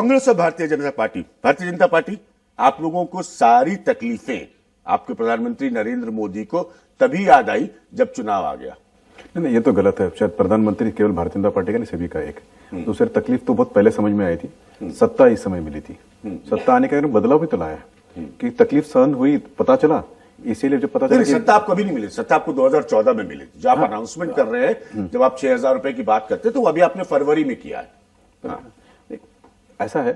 कांग्रेस और भारतीय जनता पार्टी आप लोगों को सारी तकलीफें आपके प्रधानमंत्री नरेंद्र मोदी को तभी याद आई जब चुनाव आ गया। नहीं, ये तो गलत है। शायद प्रधानमंत्री केवल भारतीय जनता पार्टी का नहीं, सभी का एक। दूसरी तकलीफ तो बहुत पहले समझ में आई थी, सत्ता इस समय मिली थी। सत्ता आने के बाद बदलाव भी तो लाया कि तकलीफ सहन हुई, पता चला। इसीलिए जब पता चला सत्ता आपको कभी नहीं मिली, सत्ता आपको 2014 में मिली। जो आप अनाउंसमेंट कर रहे हैं, जब आप 6,000 रुपए की बात करते हैं, तो अभी आपने फरवरी में किया है। ऐसा है,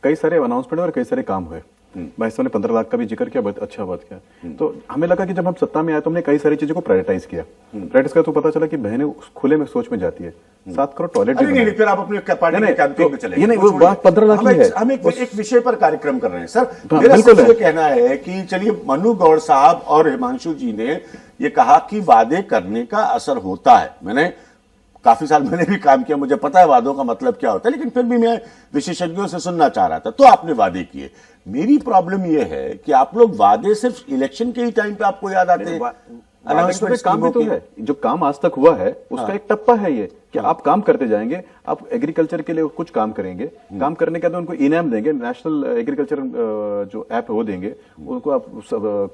कई सारे अनाउंसमेंट और कई सारे काम हुए। भाई साहब ने 15 लाख का भी जिक्र किया, बहुत अच्छा बात किया। तो हमें लगा कि जब हम सत्ता में आए तो हमने कई सारी चीजों को प्रायोरिटाइज किया। प्रायोरिटाइज किया तो पता चला कि बहनें खुले में सोच में जाती है। 7 करोड़ टॉयलेट नहीं, फिर आप अपने पार्टी के कैंपेन में चले। नहीं, वो बात 15 लाख की है। हम एक विषय पर कार्यक्रम कर रहे हैं सर। मेरा ये कहना है कि चलिए, मनु गौड़ साहब और हिमांशु जी ने ये कहा कि वादे करने का असर होता है। मैंने काफी साल मैंने भी काम किया, मुझे पता है वादों का मतलब क्या होता है, लेकिन फिर भी मैं विशेषज्ञों से सुनना चाह रहा था। तो आपने वादे किए। मेरी प्रॉब्लम यह है कि आप लोग वादे सिर्फ इलेक्शन के ही टाइम पे आपको याद आते हैं। अनाउंसमेंट काम भी तो है, जो काम आज तक हुआ है उसका एक टप्पा है ये कि आप काम करते जाएंगे। आप एग्रीकल्चर के लिए कुछ काम करेंगे, काम करने के बाद उनको इनाम देंगे। नेशनल एग्रीकल्चर जो ऐप है वो देंगे, उनको आप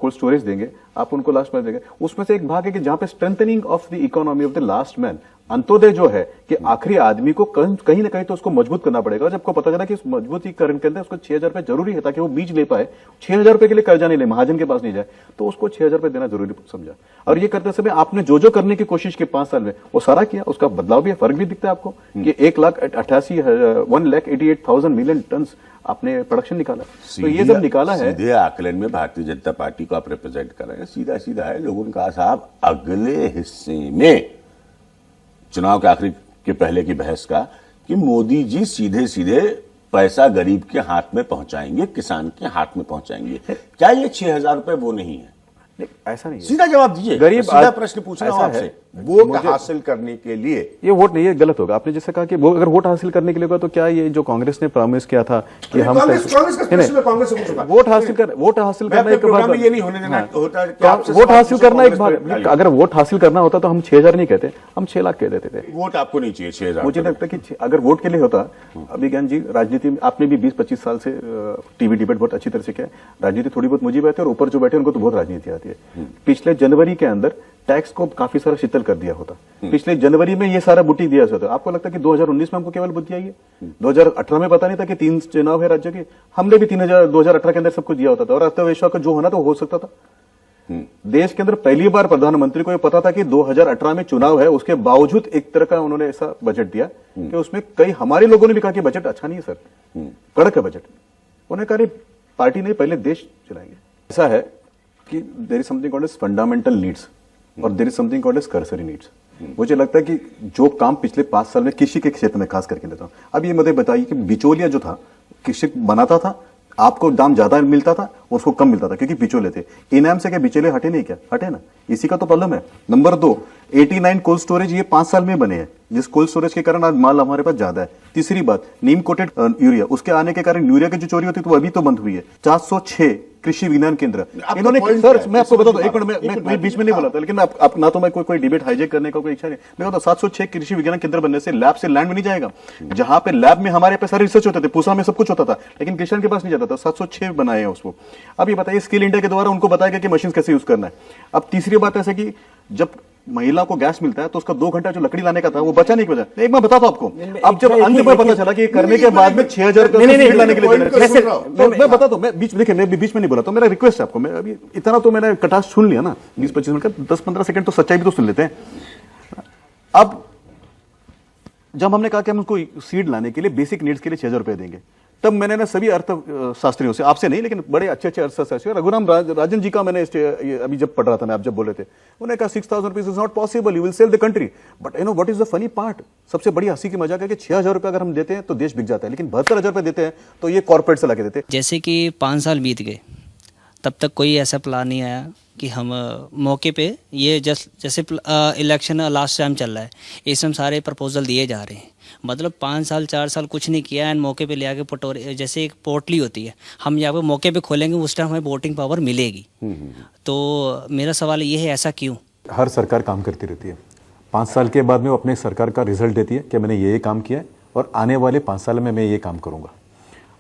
कोल्ड स्टोरेज देंगे, आप उनको लास्ट में देंगे। उसमें से एक भाग है कि जहां पे strengthening of the economy of the last man, Antyodaya जो है कि आखिरी आदमी को कहीं ना कहीं तो उसको मजबूत करना पड़ेगा। जब को पता चला कि इस मजबूतीकरण के अंदर उसको 6,000 रुपए जरूरी है ताकि वो बीज ले पाए, 6,000 रुपए के लिए कर्जा नहीं ले, महाजन के पास नहीं जाए, तो उसको 6,000 रुपए देना जरूरी समझा। और ये करते समय आपने जो करने की कोशिश की 5 साल में, वो सारा किया। उसका बदलाव भी है, फर्क भी दिखता है आपको कि 1,88,000 मिलियन टन आपने प्रोडक्शन निकाला। तो ये जब निकाला है, सीधे आकलन में भारतीय जनता पार्टी को आप रिप्रेजेंट कर रहे हैं। सीधा सीधा है, लोगों ने कहा साहब अगले हिस्से में चुनाव के आखिरी के पहले की बहस का कि मोदी जी सीधे सीधे पैसा गरीब के हाथ में पहुंचाएंगे, किसान के हाथ में पहुंचाएंगे। क्या ये 6,000 रुपए वो नहीं है? ऐसा नहीं है। सीधा जवाब दीजिए। गरीब सीधा प्रश्न पूछ रहा हूं आपसे। वोट हासिल करने के लिए ये वोट नहीं है, गलत होगा। आपने जैसे कहा कि वो अगर वोट हासिल करने के लिए होगा तो क्या ये जो कांग्रेस ने प्रॉमिस किया था कि हम वोट हासिल करना एक भाग, ये नहीं होने देना होता। वोट हासिल करना एक भाग। अगर वोट हासिल करना होता तो हम 6,000 नहीं कहते, हम 6 लाख कह देते थे। वोट आपको नहीं चाहिए 6,000? मुझे लगता है कि अगर वोट के लिए होता, अभी ज्ञान जी राजनीति में आपने भी 20-25 साल से टीवी डिबेट बहुत अच्छी तरह से किया। राजनीति थोड़ी बहुत मुझे बैठे और ऊपर जो बैठे उनको तो बहुत राजनीति आती है। पिछले जनवरी के अंदर टैक्स को काफी सारा शिथिल कर दिया होता। पिछले जनवरी में ये सारा बुटी दिया होता। आपको लगता है कि 2019 में हमको केवल बुद्धि आई है? 2018 में पता नहीं था कि 3 चुनाव है राज्य के? हमने भी 2018 के अंदर सब कुछ दिया होता था और अर्थव्यवस्था का जो होना तो हो सकता था। देश के अंदर पहली बार प्रधानमंत्री को यह पता था कि 2018 में चुनाव है, उसके बावजूद एक तरह का उन्होंने ऐसा बजट दिया कि उसमें कई हमारे लोगों ने भी कहा कि बजट अच्छा नहीं है सर, कड़क है बजट। उन्होंने कहा पार्टी नहीं, पहले देश चलाएंगे। ऐसा है कि there is something called as fundamental needs और there is something called as cursory needs. मुझे लगता है कि जो काम पिछले 5 साल में कृषि के क्षेत्र में खास करके लेता हूं, अब ये मुझे बताइए कि बिचौलिया जो था, कृषि बनाता था, आपको दाम ज्यादा मिलता था, उसको कम मिलता था क्योंकि बिचौले थे। इनाम से क्या बिचौले हटे नहीं? क्या हटे ना? इसी का तो प्रॉब्लम है। नंबर 2, 89 कोल्ड स्टोरेज ये 5 साल में बने हैं, जिस कोल्ड स्टोरेज के कारण आज माल हमारे पास ज्यादा है। तीसरी बात, नीम कोटेड यूरिया, उसके आने के कारण यूरिया की जो चोरी होती है तो अभी तो बंद हुई है। 406 कृषि विज्ञान केंद्र इन्होंने सर, मैं आपको बता दूं, एक मिनट, मैं बीच में नहीं बोला था, लेकिन आप ना तो मैं कोई डिबेट हाईजेक करने का कोई इच्छा नहीं। मैं कहता 706 कृषि विज्ञान केंद्र बनने से लैब से लैंड में नहीं जाएगा। जहां पे लैब में हमारे पे सारे रिसर्च होते थे, पूसा में सब कुछ होता था, लेकिन किसान के पास नहीं जाता था। 706 बनाए हैं उसको। अब ये बताइए, स्किल इंडिया के द्वारा उनको बताया गया कि मशीन कैसे यूज करना है। अब तीसरी बात ऐसे कि जब महिला को गैस मिलता है तो उसका 2 घंटा जो लकड़ी लाने का था वो बचा नहीं बचा। एक मैं बताता हूं आपको, अब जब अंत में पता चला कि करने के बाद में 6,000 लाने के लिए मैं बताता हूं, मैं बीच में नहीं बोला, तो मेरा रिक्वेस्ट है आपको, मैं अभी इतना तो मैंने कटाश सुन लिया ना 20-25 मिनट का, 10-15 सेकंड तो सच्चाई भी तो सुन लेते हैं। अब जब हमने कहा कि हम उसको सीड लाने के लिए बेसिक नीड्स के लिए 6,000 रुपए देंगे, तब मैंने ना सभी अर्थशास्त्रियों से, आपसे नहीं लेकिन बड़े अच्छे अर्थशास्त्री, रघुराम राजन जी का मैंने अभी जब पढ़ रहा था मैं, आप जब बोले थे, उन्होंने कहा 6,000 rupees is not possible, you will sell the country. But you know what is the funny part, सबसे बड़ी हंसी की मजाक है कि 6,000 रुपए अगर हम देते हैं तो देश बिक जाता है, लेकिन 72,000 रुपए देते हैं तो ये कॉर्पोरेट से ला के देते हैं। जैसे कि 5 साल बीत गए, तब तक कोई ऐसा प्लान नहीं आया कि हम मौके पे ये जैसे इलेक्शन लास्ट टाइम चल रहा है, इसमें सारे प्रपोजल दिए जा रहे हैं। मतलब 5 साल 4 साल कुछ नहीं किया एंड मौके पे ले आके पटोरे, जैसे एक पोर्टली होती है, हम यहाँ पे मौके पे खोलेंगे उस टाइम हमें वोटिंग पावर मिलेगी। तो मेरा सवाल ये है, ऐसा क्यों? हर सरकार काम करती रहती है, 5 साल के बाद में वो अपने सरकार का रिजल्ट देती है कि मैंने ये काम किया है और आने वाले 5 साल में मैं ये काम करूंगा।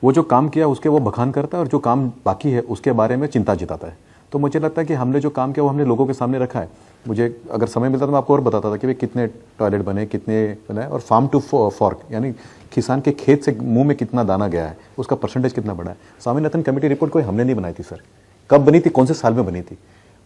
वो जो काम किया उसके वो बखान करता है और जो काम बाकी है उसके बारे में चिंता जताता है। तो मुझे लगता है कि हमने जो काम किया वो हमने लोगों के सामने रखा है। मुझे अगर समय मिलता तो मैं आपको और बताता था कि भाई कितने टॉयलेट बने, कितने बनाए, और फार्म टू फॉर्क यानी किसान के खेत से मुंह में कितना दाना गया है, उसका परसेंटेज कितना बड़ा है। स्वामीनाथन कमेटी रिपोर्ट कोई हमने नहीं बनाई थी सर। कब बनी थी, कौन से साल में बनी थी?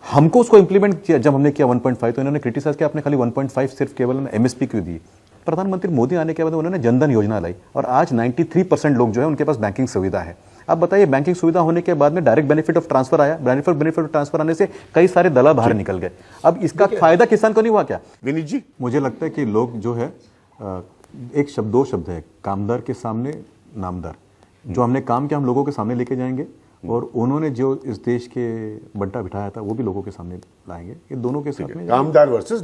हमको उसको इंप्लीमेंट किया जब हमने किया 1.5, तो इन्होंने क्रिटिसाइज किया आपने खाली 1.5 सिर्फ केवल एमएसपी क्यों दी। प्रधानमंत्री मोदी आने के बाद उन्होंने जनधन योजना लाई और आज 93% लोग जो है उनके पास बैंकिंग सुविधा है। अब बताइए, बैंकिंग सुविधा होने के बाद में डायरेक्ट बेनिफिट ऑफ ट्रांसफर आया, बेनिफिट ऑफ ट्रांसफर आने से कई सारे दलाल बाहर निकल गए। अब इसका फायदा किसान को नहीं हुआ क्या? विनीत जी, मुझे लगता है कि लोग जो है एक शब्द, दो शब्द है, कामदार के सामने नामदार। जो हमने काम किया हम लोगों के सामने लेके जाएंगे और उन्होंने जो इस देश के बंटा बिठाया था वो भी लोगों के सामने लाएंगे। ये दोनों के साथ में कामदार वर्सेस